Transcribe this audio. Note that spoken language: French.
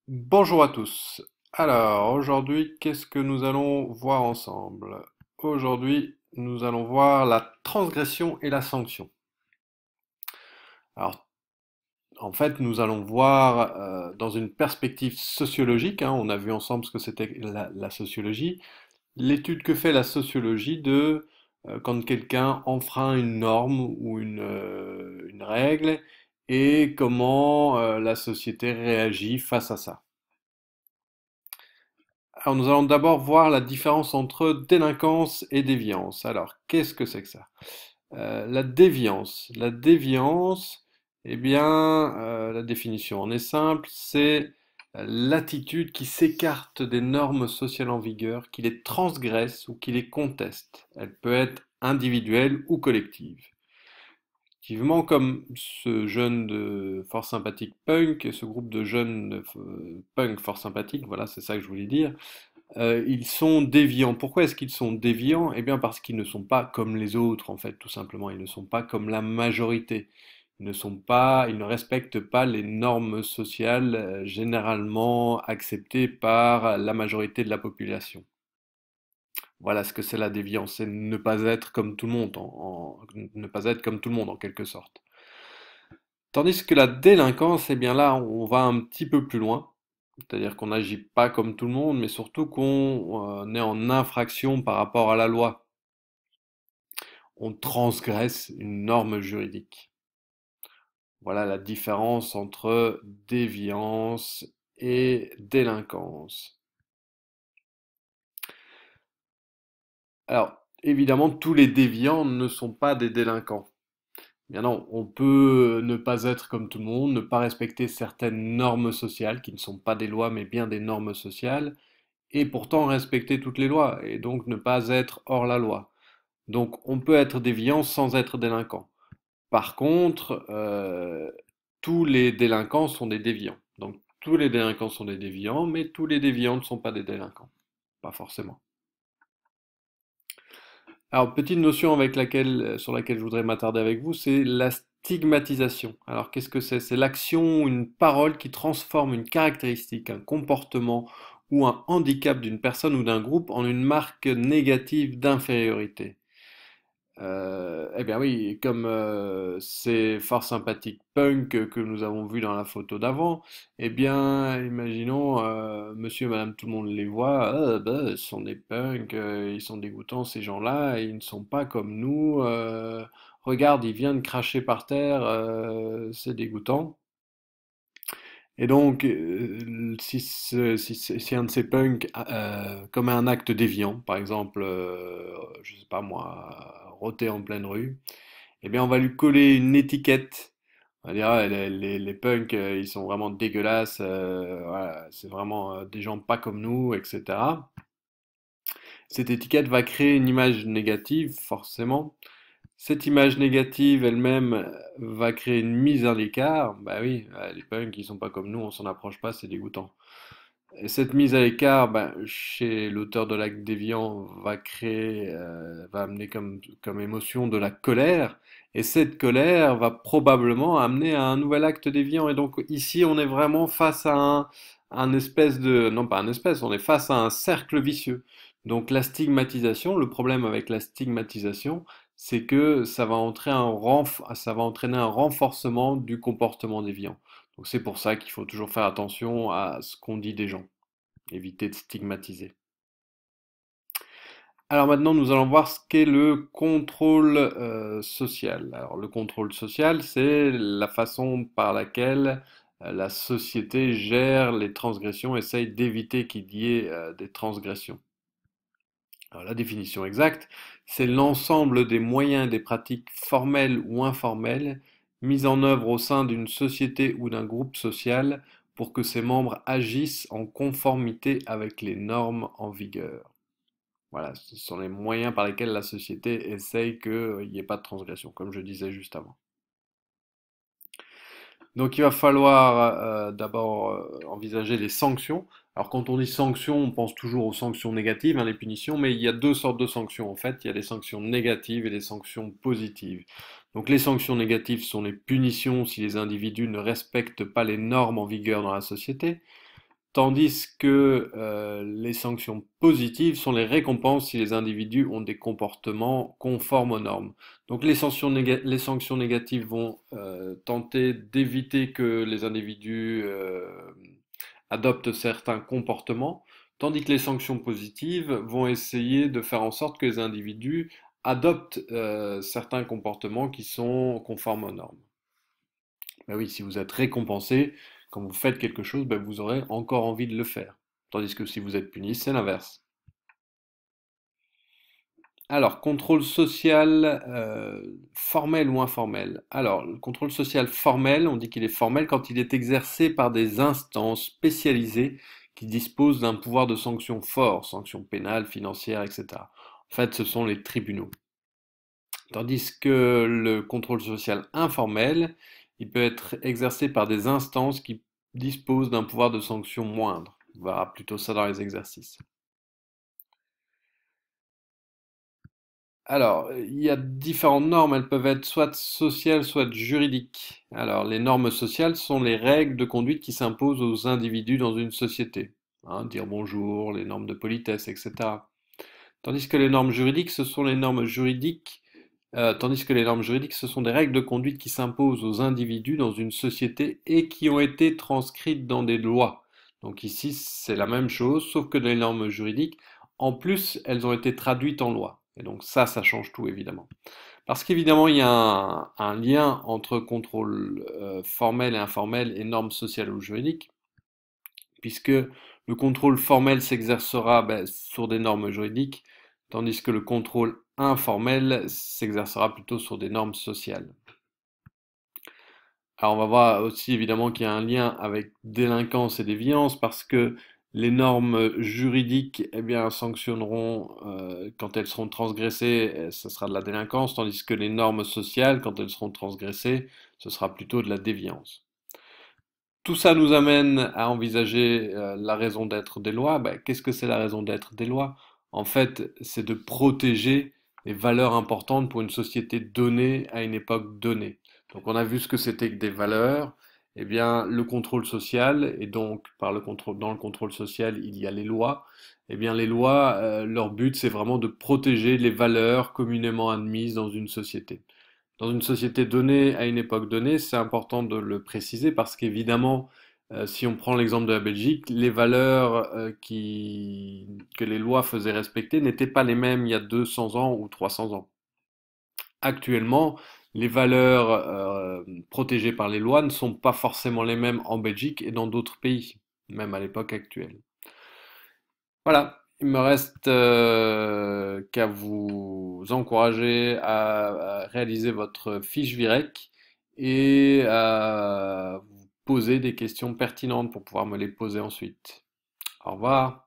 Bonjour à tous. Alors, aujourd'hui, qu'est-ce que nous allons voir ensemble? Aujourd'hui, nous allons voir la transgression et la sanction. Alors, en fait, nous allons voir dans une perspective sociologique, hein, on a vu ensemble ce que c'était la sociologie, l'étude que fait la sociologie de quand quelqu'un enfreint une norme ou une règle et comment la société réagit face à ça. Alors, nous allons d'abord voir la différence entre délinquance et déviance. Alors, qu'est-ce que c'est que ça? La déviance. La déviance, eh bien, la définition en est simple, c'est l'attitude qui s'écarte des normes sociales en vigueur, qui les transgresse ou qui les conteste. Elle peut être individuelle ou collective. Effectivement, comme ce jeune de fort sympathique punk, ce groupe de jeunes punk fort sympathiques, voilà, c'est ça que je voulais dire, ils sont déviants. Pourquoi est-ce qu'ils sont déviants? Eh bien parce qu'ils ne sont pas comme les autres, en fait, tout simplement. Ils ne sont pas comme la majorité. Ils ne respectent pas les normes sociales généralement acceptées par la majorité de la population. Voilà ce que c'est la déviance, c'est ne pas être comme tout le monde, ne pas être comme tout le monde en quelque sorte. Tandis que la délinquance, eh bien là, on va un petit peu plus loin. C'est-à-dire qu'on n'agit pas comme tout le monde, mais surtout qu'on est en infraction par rapport à la loi. On transgresse une norme juridique. Voilà la différence entre déviance et délinquance. Alors, évidemment, tous les déviants ne sont pas des délinquants. Bien non, on peut ne pas être comme tout le monde, ne pas respecter certaines normes sociales qui ne sont pas des lois mais bien des normes sociales, et pourtant respecter toutes les lois, et donc ne pas être hors la loi. Donc on peut être déviant sans être délinquant. Par contre, tous les délinquants sont des déviants. Donc tous les délinquants sont des déviants, mais tous les déviants ne sont pas des délinquants. Pas forcément. Alors, petite notion sur laquelle je voudrais m'attarder avec vous, c'est la stigmatisation. Alors, qu'est-ce que c'est? C'est l'action ou une parole qui transforme une caractéristique, un comportement ou un handicap d'une personne ou d'un groupe en une marque négative d'infériorité. Eh bien oui, comme ces fort sympathiques punk que nous avons vus dans la photo d'avant, eh bien, imaginons, monsieur et madame, tout le monde les voit, ah, bah, ce sont des punks, ils sont dégoûtants ces gens-là, ils ne sont pas comme nous, regarde, il vient de cracher par terre, c'est dégoûtant. Et donc, si un de ces punks commet un acte déviant, par exemple, je sais pas moi, rôter en pleine rue, eh bien, on va lui coller une étiquette. On va dire, ah, les punks, ils sont vraiment dégueulasses, voilà, c'est vraiment des gens pas comme nous, etc. Cette étiquette va créer une image négative, forcément. Cette image négative elle-même va créer une mise à l'écart. Bah oui, les punks, ils sont pas comme nous, on s'en approche pas, c'est dégoûtant. Et cette mise à l'écart, ben, chez l'auteur de l'acte déviant, va amener comme émotion de la colère, et cette colère va probablement amener à un nouvel acte déviant. Et donc ici, on est vraiment face à un espèce de, non pas un espèce, on est face à un cercle vicieux. Donc la stigmatisation, le problème avec la stigmatisation, c'est que ça va entraîner un renforcement du comportement déviant. Donc c'est pour ça qu'il faut toujours faire attention à ce qu'on dit des gens, éviter de stigmatiser. Alors maintenant, nous allons voir ce qu'est le contrôle social. Alors le contrôle social, c'est la façon par laquelle la société gère les transgressions, essaye d'éviter qu'il y ait des transgressions. Alors, la définition exacte, c'est l'ensemble des moyens et des pratiques formelles ou informelles mis en œuvre au sein d'une société ou d'un groupe social pour que ses membres agissent en conformité avec les normes en vigueur. Voilà, ce sont les moyens par lesquels la société essaye qu'il n'y ait pas de transgression, comme je disais juste avant. Donc il va falloir d'abord envisager les sanctions. Alors quand on dit sanctions, on pense toujours aux sanctions négatives, hein, les punitions, mais il y a deux sortes de sanctions en fait. Il y a des sanctions négatives et des sanctions positives. Donc les sanctions négatives sont les punitions si les individus ne respectent pas les normes en vigueur dans la société. Tandis que les sanctions positives sont les récompenses si les individus ont des comportements conformes aux normes. Donc les sanctions négatives vont tenter d'éviter que les individus adoptent certains comportements, tandis que les sanctions positives vont essayer de faire en sorte que les individus adoptent certains comportements qui sont conformes aux normes. Ben oui, si vous êtes récompensé quand vous faites quelque chose, ben vous aurez encore envie de le faire. Tandis que si vous êtes puni, c'est l'inverse. Alors, contrôle social formel ou informel. Alors, le contrôle social formel, on dit qu'il est formel quand il est exercé par des instances spécialisées qui disposent d'un pouvoir de sanction fort, sanctions pénales, financières, etc. En fait, ce sont les tribunaux. Tandis que le contrôle social informel, il peut être exercé par des instances qui disposent d'un pouvoir de sanction moindre. On verra plutôt ça dans les exercices. Alors, il y a différentes normes, elles peuvent être soit sociales, soit juridiques. Alors, les normes sociales sont les règles de conduite qui s'imposent aux individus dans une société. Hein, dire bonjour, les normes de politesse, etc. Tandis que les normes juridiques, ce sont les normes juridiques, tandis que les normes juridiques, ce sont des règles de conduite qui s'imposent aux individus dans une société et qui ont été transcrites dans des lois. Donc ici, c'est la même chose, sauf que les normes juridiques, en plus, elles ont été traduites en loi. Et donc ça change tout, évidemment. Parce qu'évidemment, il y a un lien entre contrôle formel et informel et normes sociales ou juridiques, puisque le contrôle formel s'exercera sur des normes juridiques, tandis que le contrôle informel s'exercera plutôt sur des normes sociales. Alors on va voir aussi évidemment qu'il y a un lien avec délinquance et déviance parce que les normes juridiques eh bien, sanctionneront quand elles seront transgressées, ce sera de la délinquance, tandis que les normes sociales, quand elles seront transgressées, ce sera plutôt de la déviance. Tout ça nous amène à envisager la raison d'être des lois. Ben, qu'est-ce que c'est la raison d'être des lois? En fait, c'est de protéger les valeurs importantes pour une société donnée à une époque donnée. Donc on a vu ce que c'était que des valeurs. Eh bien, le contrôle social, et donc par le contrôle, dans le contrôle social, il y a les lois. Eh bien, les lois, leur but, c'est vraiment de protéger les valeurs communément admises dans une société. Dans une société donnée, à une époque donnée, c'est important de le préciser parce qu'évidemment, si on prend l'exemple de la Belgique, les valeurs que les lois faisaient respecter n'étaient pas les mêmes il y a 200 ans ou 300 ans. Actuellement, les valeurs protégées par les lois ne sont pas forcément les mêmes en Belgique et dans d'autres pays, même à l'époque actuelle. Voilà, il me reste qu'à vous encourager à réaliser votre fiche Virec et à vous poser des questions pertinentes pour pouvoir me les poser ensuite. Au revoir.